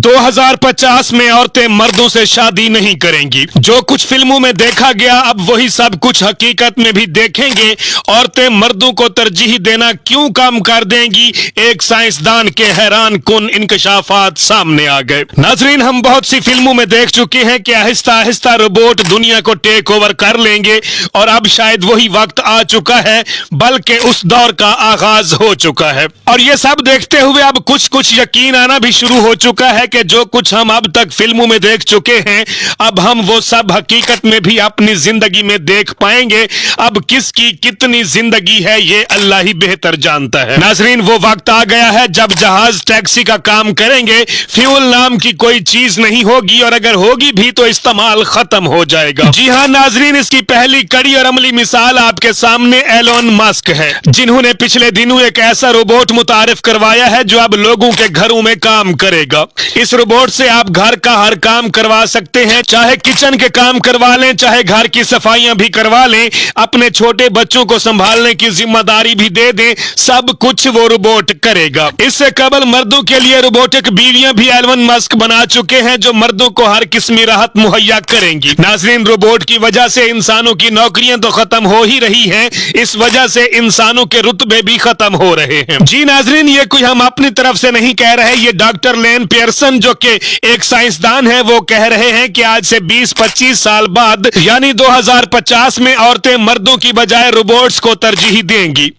2050 में औरतें मर्दों से शादी नहीं करेंगी। जो कुछ फिल्मों में देखा गया अब वही सब कुछ हकीकत में भी देखेंगे। औरतें मर्दों को तरजीह देना क्यों कम कर देंगी, एक साइंसदान के हैरान कुन इंकशाफात सामने आ गए। नाजरीन, हम बहुत सी फिल्मों में देख चुके हैं कि आहिस्ता आहिस्ता रोबोट दुनिया को टेक ओवर कर लेंगे और अब शायद वही वक्त आ चुका है, बल्कि उस दौर का आगाज हो चुका है। और ये सब देखते हुए अब कुछ कुछ यकीन आना भी शुरू हो चुका है कि जो कुछ हम अब तक फिल्मों में देख चुके हैं अब हम वो सब हकीकत में भी अपनी जिंदगी में देख पाएंगे। अब किसकी कितनी जिंदगी है ये अल्लाह ही बेहतर जानता है। नाजरीन, वो वक्त आ गया है जब जहाज टैक्सी का काम करेंगे, फ्यूल नाम की कोई चीज नहीं होगी और अगर होगी भी तो इस्तेमाल खत्म हो जाएगा। जी हाँ नाजरीन, इसकी पहली कड़ी और अमली मिसाल आपके सामने एलोन मस्क है, जिन्होंने पिछले दिनों एक ऐसा रोबोट मुतारिफ करवाया है जो अब लोगों के घरों में काम करेगा। इस रोबोट से आप घर का हर काम करवा सकते हैं, चाहे किचन के काम करवा लें, चाहे घर की सफाइयां भी करवा लें, अपने छोटे बच्चों को संभालने की जिम्मेदारी भी दे दें, सब कुछ वो रोबोट करेगा। इससे कबल मर्दों के लिए रोबोटिक बीवियां भी एलोन मस्क बना चुके हैं जो मर्दों को हर किस्मी राहत मुहैया करेंगी। नाजरीन, रोबोट की वजह से इंसानों की नौकरियां तो खत्म हो ही रही हैं, इस वजह से इंसानों के रुतबे भी खत्म हो रहे हैं। जी नाजरीन, ये कोई हम अपनी तरफ से नहीं कह रहे, ये डॉक्टर लेन पियर्सन जो कि एक साइंसदान है वो कह रहे हैं कि आज से 20-25 साल बाद यानी 2050 में औरतें मर्दों की बजाय रोबोट्स को तरजीह देंगी।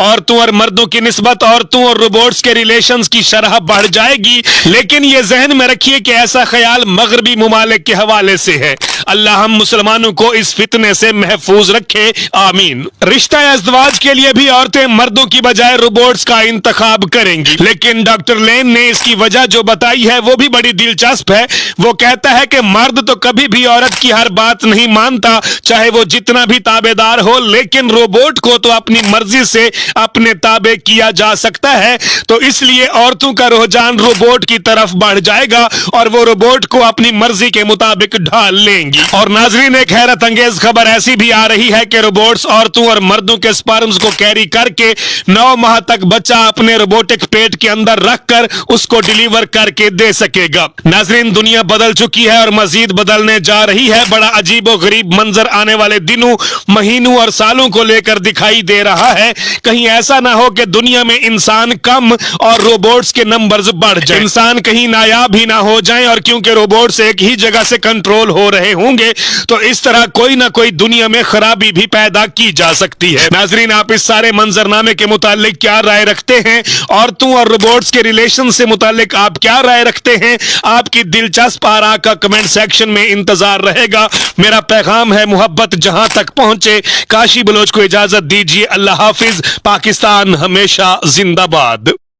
औरतों और मर्दों की निस्बत औरतों और रोबोट्स के रिलेशंस की शरह बढ़ जाएगी, लेकिन ये जहन में रखिए कि ऐसा ख्याल मगरबी मुमालिक के हवाले से है। अल्लाह हम मुसलमानों को इस फितने से महफूज रखे, आमीन। रिश्ता अज़दवाज के लिए भी औरतें मर्दों की बजाय रोबोट्स का इंतखाब करेंगी, लेकिन डॉक्टर लेन ने इसकी वजह जो बताई है वो भी बड़ी दिलचस्प है। वो कहता है कि मर्द तो कभी भी औरत की हर बात नहीं मानता, चाहे वो जितना भी ताबेदार हो, लेकिन रोबोट को तो अपनी मर्जी से अपने ताबे किया जा सकता है। तो इसलिए औरतों का रुझान रोबोट की तरफ बढ़ जाएगा और वो रोबोट को अपनी मर्जी के मुताबिक ढाल लेंगी। और नाजरीन, एक हैरत अंगेज खबर ऐसी भी आ रही है कि रोबोट्स औरतों और मर्दों के स्पर्म्स को कैरी करके 9 माह तक बच्चा अपने रोबोटिक पेट के अंदर रखकर उसको डिलीवर करके दे सकेगा। नाजरीन, दुनिया बदल चुकी है और मजीद बदलने जा रही है। बड़ा अजीब और गरीब मंजर आने वाले दिनों, महीनों और सालों को लेकर दिखाई दे रहा है। कहीं ऐसा ना हो कि दुनिया में इंसान कम और रोबोट्स के नंबर्स बढ़ जाएं, इंसान कहीं नायाब ही ना हो जाएं। और क्योंकि रोबोट्स एक ही जगह से कंट्रोल हो रहे होंगे तो इस तरह कोई ना कोई दुनिया में खराबी भी पैदा की जा सकती है। नाजरीन, आप इस सारे मंजरनामे के मुतालिक क्या राय रखते हैं? औरतों और रोबोट्स के रिलेशन से मुतालिक आप क्या राय रखते हैं? आपकी दिलचस्प आरा का कमेंट सेक्शन में इंतजार रहेगा। मेरा पैगाम है मोहब्बत जहां तक पहुंचे। काशी बलोच को इजाजत दीजिए। अल्लाह हाफिज। पाकिस्तान हमेशा जिंदाबाद।